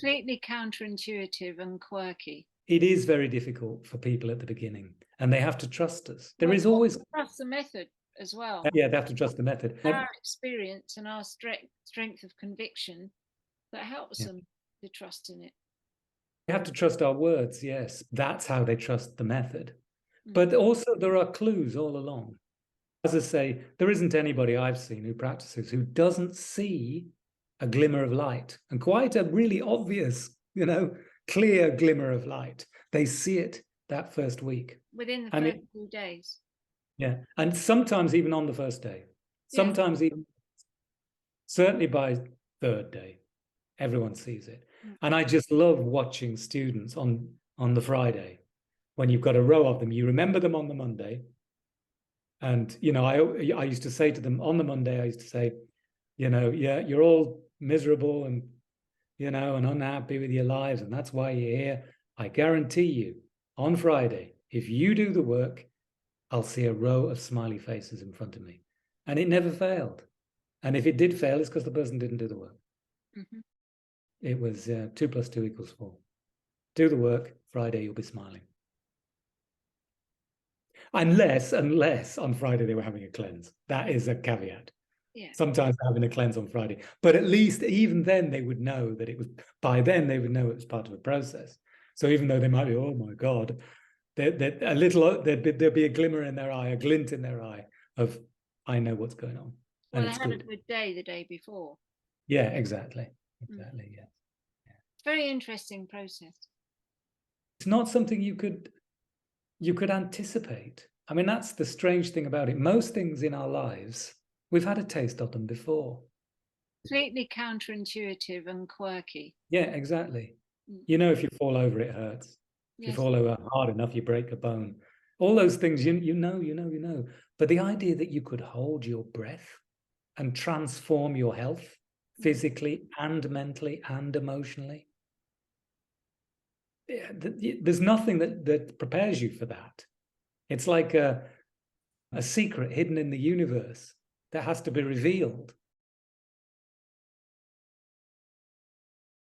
Completely counterintuitive and quirky. It is very difficult for people at the beginning, and they have to trust us. There is Well, always trust the method as well. yeah, they have to trust the method. Our experience and our strength of conviction that helps Yeah. them to trust in it. They have to trust our words. Yes, that's how they trust the method. Mm. But also there are clues all along. As I say, there isn't anybody I've seen who practices who doesn't see a glimmer of light, and quite a really obvious, clear glimmer of light. They see it that first week. Within the first few days. Yeah, and sometimes even on the first day. Sometimes even, certainly by third day, everyone sees it. Mm. And I just love watching students on the Friday, when you've got a row of them. You remember them on the Monday. And, I used to say to them on the Monday, I used to say, yeah, you're all miserable and, and unhappy with your lives, and that's why you're here. I guarantee you, on Friday, if you do the work, I'll see a row of smiley faces in front of me. And it never failed. And if it did fail, it's because the person didn't do the work. Mm-hmm. It was 2 + 2 = 4. Do the work, Friday you'll be smiling. Unless on Friday they were having a cleanse. That is a caveat. Yeah. Sometimes they're having a cleanse on Friday. But at least even then they would know that it was, by then they would know it was part of a process. So even though they might be, oh my God, there'd be a glimmer in their eye, a glint in their eye of, I know what's going on. Well, and it's I had good. a good day the day before. Yeah, exactly. Exactly, yeah. Very interesting process. It's not something you could anticipate. I mean, that's the strange thing about it. Most things in our lives, we've had a taste of them before. Completely counterintuitive and quirky. Yeah, exactly. Mm. If you fall over, it hurts. If you Yes. fall over hard enough, you break a bone. All those things, you know. But the idea that you could hold your breath and transform your health physically and mentally and emotionally, there's nothing that prepares you for that. It's like a secret hidden in the universe that has to be revealed.